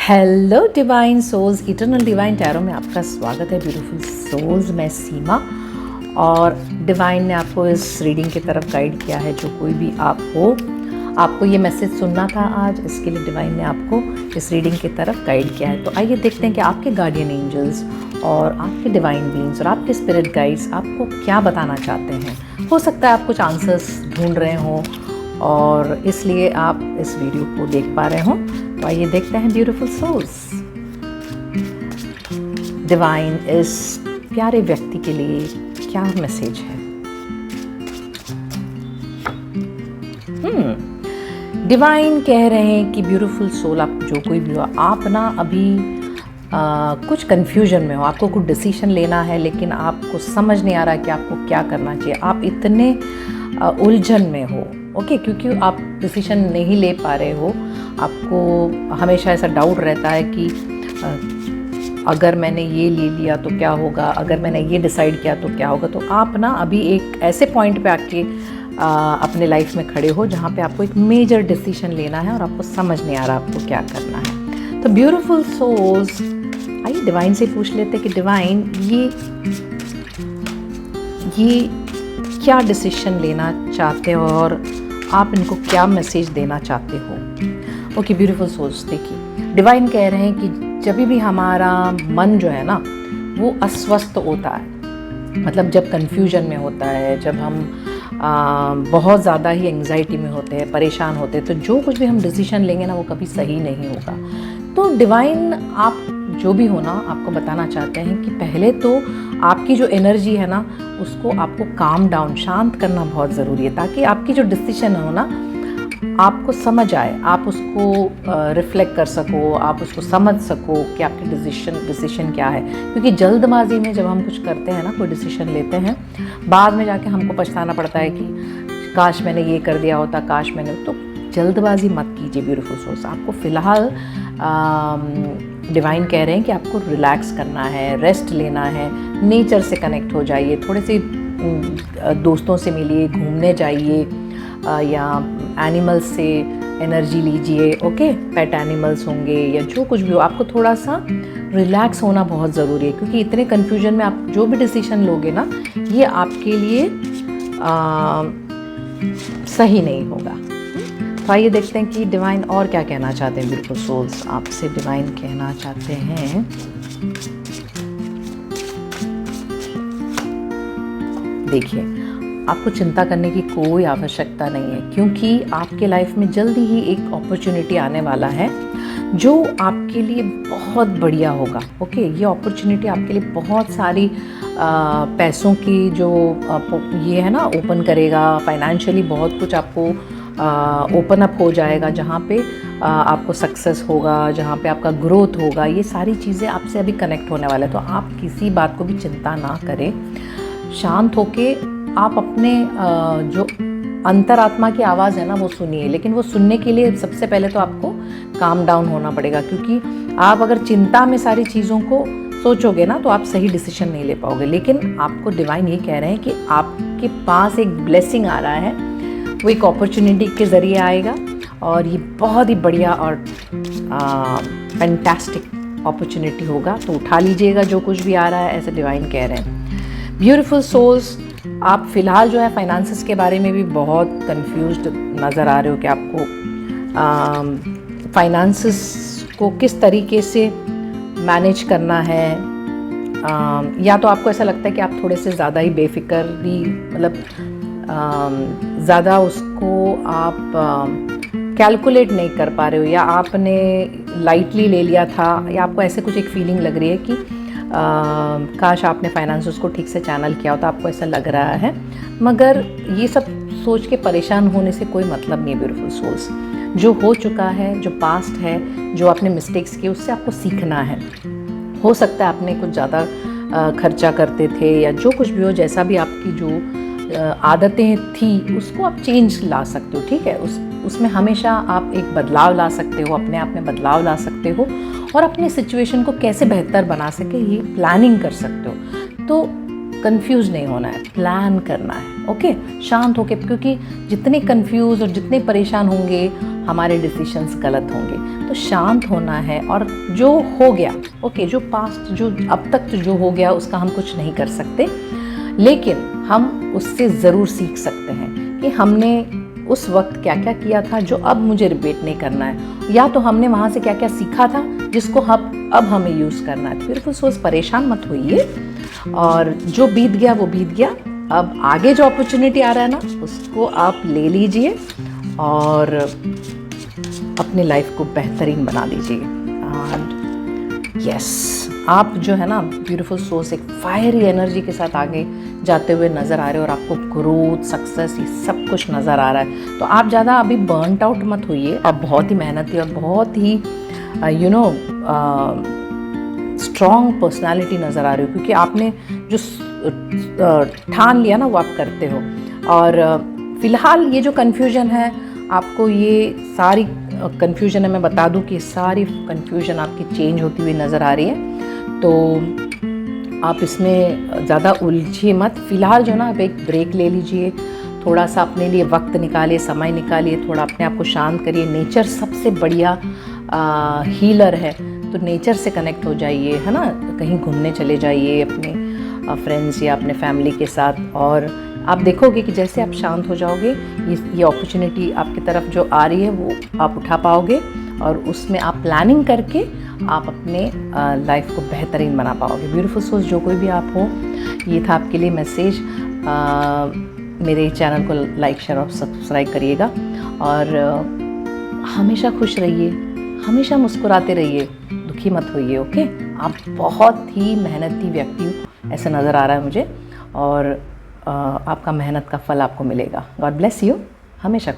Hello divine souls, eternal divine tarot में आपका स्वागत है। ब्यूटीफुल सोल्स, मैं सीमा और डिवाइन ने आपको इस रीडिंग की तरफ गाइड किया है। जो कोई भी आप हो, आपको ये मैसेज सुनना था आज, इसके लिए डिवाइन ने आपको इस रीडिंग की तरफ गाइड किया है। तो आइए देखते हैं कि आपके गार्डियन एंजल्स और आपके डिवाइन बीइंग्स और आपके स्पिरिट गाइड्स आपको क्या बताना चाहते हैं। हो सकता है आप कुछ आंसर्स ढूंढ रहे हों और इसलिए आप इस वीडियो को देख पा रहे हों। तो आइए देखते हैं ब्यूटीफुल सोल्स, डिवाइन इस प्यारे व्यक्ति के लिए क्या मैसेज है। डिवाइन कह रहे हैं कि ब्यूटीफुल सोल, आप जो कोई भी हो, आप ना अभी कुछ कंफ्यूजन में हो। आपको कुछ डिसीजन लेना है लेकिन आपको समझ नहीं आ रहा कि आपको क्या करना चाहिए। आप इतने उलझन में हो, ओके, क्योंकि आप डिसीजन नहीं ले पा रहे हो। आपको हमेशा ऐसा डाउट रहता है कि अगर मैंने ये ले लिया तो क्या होगा, अगर मैंने ये डिसाइड किया तो क्या होगा। तो आप ना अभी एक ऐसे पॉइंट पे आके अपने लाइफ में खड़े हो जहाँ पे आपको एक मेजर डिसीजन लेना है और आपको समझ नहीं आ रहा आपको क्या करना है। तो ब्यूटीफुल सोल्स, आइए डिवाइन से पूछ लेते हैं कि डिवाइन ये क्या डिसीजन लेना चाहते हो और आप इनको क्या मैसेज देना चाहते हो। ओके ब्यूटीफुल सोल्स, देखिए डिवाइन कह रहे हैं कि जब भी हमारा मन जो है ना वो अस्वस्थ होता है, मतलब जब कंफ्यूजन में होता है, जब हम बहुत ज़्यादा ही एंग्जाइटी में होते हैं, परेशान होते हैं, तो जो कुछ भी हम डिसीजन लेंगे ना वो कभी सही नहीं होगा। तो डिवाइन आप जो भी हो ना, आपको बताना चाहते हैं कि पहले तो आपकी जो एनर्जी है ना उसको आपको काम डाउन, शांत करना बहुत ज़रूरी है, ताकि आपकी जो डिसीजन हो ना आपको समझ आए, आप उसको रिफ्लेक्ट कर सको, आप उसको समझ सको कि आपकी डिसीजन क्या है। क्योंकि जल्दबाजी में जब हम कुछ करते हैं ना, कोई डिसीजन लेते हैं, बाद में जाके हमको पछताना पड़ता है कि काश मैंने ये कर दिया होता, काश मैंने। तो जल्दबाजी मत कीजिए ब्यूटीफुल सोल्स। आपको फ़िलहाल डिवाइन कह रहे हैं कि आपको रिलैक्स करना है, रेस्ट लेना है, नेचर से कनेक्ट हो जाइए, थोड़े से दोस्तों से मिलिए, घूमने जाइए या एनिमल्स से एनर्जी लीजिए। ओके, पेट एनिमल्स होंगे या जो कुछ भी हो, आपको थोड़ा सा रिलैक्स होना बहुत ज़रूरी है। क्योंकि इतने कन्फ्यूजन में आप जो भी डिसीजन लोगे ना ये आपके लिए सही नहीं होगा। तो आइए देखते हैं कि डिवाइन और क्या कहना चाहते हैं। ब्यूटीफुल सोल्स, आपसे डिवाइन कहना चाहते हैं देखिए, आपको चिंता करने की कोई आवश्यकता नहीं है, क्योंकि आपके लाइफ में जल्दी ही एक अपॉर्चुनिटी आने वाला है जो आपके लिए बहुत बढ़िया होगा। ओके, ये अपॉर्चुनिटी आपके लिए बहुत सारी पैसों की जो ये है ना ओपन करेगा, फाइनेंशियली बहुत कुछ आपको ओपन अप हो जाएगा, जहाँ पे आपको सक्सेस होगा, जहाँ पे आपका ग्रोथ होगा। ये सारी चीज़ें आपसे अभी कनेक्ट होने वाले हैं। तो आप किसी बात को भी चिंता ना करें, शांत होके आप अपने जो अंतरात्मा की आवाज़ है ना वो सुनिए। लेकिन वो सुनने के लिए सबसे पहले तो आपको काम डाउन होना पड़ेगा, क्योंकि आप अगर चिंता में सारी चीज़ों को सोचोगे ना तो आप सही डिसीजन नहीं ले पाओगे। लेकिन आपको डिवाइन ये कह रहे हैं कि आपके पास एक ब्लेसिंग आ रहा है, वो एक अपॉर्चुनिटी के ज़रिए आएगा और ये बहुत ही बढ़िया और फैंटास्टिक अपॉर्चुनिटी होगा। तो उठा लीजिएगा जो कुछ भी आ रहा है, ऐसे डिवाइन कह रहे हैं। ब्यूटीफुल सोल्स, आप फ़िलहाल जो है फाइनेंसेस के बारे में भी बहुत कंफ्यूज्ड नज़र आ रहे हो कि आपको फाइनेंसेस को किस तरीके से मैनेज करना है। या तो आपको ऐसा लगता है कि आप थोड़े से ज़्यादा ही बेफिक्री, मतलब ज़्यादा उसको आप कैलकुलेट नहीं कर पा रहे हो, या आपने लाइटली ले लिया था, या आपको ऐसे कुछ एक फीलिंग लग रही है कि काश आपने फाइनेंस को ठीक से चैनल किया होता, आपको ऐसा लग रहा है। मगर ये सब सोच के परेशान होने से कोई मतलब नहीं है ब्यूटीफुल सोल्स। जो हो चुका है, जो पास्ट है, जो आपने मिस्टेक्स किए, उससे आपको सीखना है। हो सकता है आपने कुछ ज़्यादा खर्चा करते थे या जो कुछ भी हो, जैसा भी आपकी जो आदतें थी उसको आप चेंज ला सकते हो। ठीक है, उसमें हमेशा आप एक बदलाव ला सकते हो, अपने आप में बदलाव ला सकते हो और अपने सिचुएशन को कैसे बेहतर बना सके ये प्लानिंग कर सकते हो। तो कंफ्यूज नहीं होना है, प्लान करना है। ओके, शांत होके, क्योंकि जितने कंफ्यूज और जितने परेशान होंगे हमारे डिसीजंस गलत होंगे। तो शांत होना है, और जो हो गया, ओके, जो पास्ट, जो अब तक जो हो गया उसका हम कुछ नहीं कर सकते, लेकिन हम उससे ज़रूर सीख सकते हैं कि हमने उस वक्त क्या क्या किया था जो अब मुझे रिपीट नहीं करना है, या तो हमने वहाँ से क्या क्या सीखा था जिसको अब हमें यूज़ करना है। बिल्कुल सोच, परेशान मत होइए, और जो बीत गया वो बीत गया। अब आगे जो अपॉर्चुनिटी आ रहा है ना, उसको आप ले लीजिए और अपनी लाइफ को बेहतरीन बना दीजिए। एंड यस, आप जो है ना ब्यूटीफुल सोर्स, एक फायरी एनर्जी के साथ आगे जाते हुए नज़र आ रहे हो, और आपको ग्रोथ, सक्सेस, ये सब कुछ नज़र आ रहा है। तो आप ज़्यादा अभी बर्नट आउट मत होइए। आप बहुत ही मेहनती और बहुत ही स्ट्रॉन्ग पर्सनालिटी नज़र आ रही हो, क्योंकि आपने जो ठान लिया ना वो आप करते हो। और फ़िलहाल ये जो कन्फ्यूजन है, आपको ये सारी कन्फ्यूजन है, मैं बता दूं कि सारी कन्फ्यूजन आपकी चेंज होती हुई नज़र आ रही है। तो आप इसमें ज़्यादा उलझिए मत। फ़िलहाल जो ना, आप एक ब्रेक ले लीजिए, थोड़ा सा अपने लिए वक्त निकालिए, समय निकालिए, थोड़ा अपने आप को शांत करिए। नेचर सबसे बढ़िया हीलर है, तो नेचर से कनेक्ट हो जाइए, है ना। कहीं घूमने चले जाइए अपने फ्रेंड्स या अपने फैमिली के साथ, और आप देखोगे कि जैसे आप शांत हो जाओगे, ये अपॉर्चुनिटी आपकी तरफ जो आ रही है वो आप उठा पाओगे, और उसमें आप प्लानिंग करके आप अपने लाइफ को बेहतरीन बना पाओगे। ब्यूटीफुल सोल्स, जो कोई भी आप हो, ये था आपके लिए मैसेज। मेरे चैनल को लाइक, शेयर और सब्सक्राइब करिएगा, और हमेशा खुश रहिए, हमेशा मुस्कुराते रहिए, दुखी मत होइए। ओके, आप बहुत ही मेहनती व्यक्ति हो, ऐसा नज़र आ रहा है मुझे, और आपका मेहनत का फल आपको मिलेगा। गॉड ब्लेस यू, हमेशा।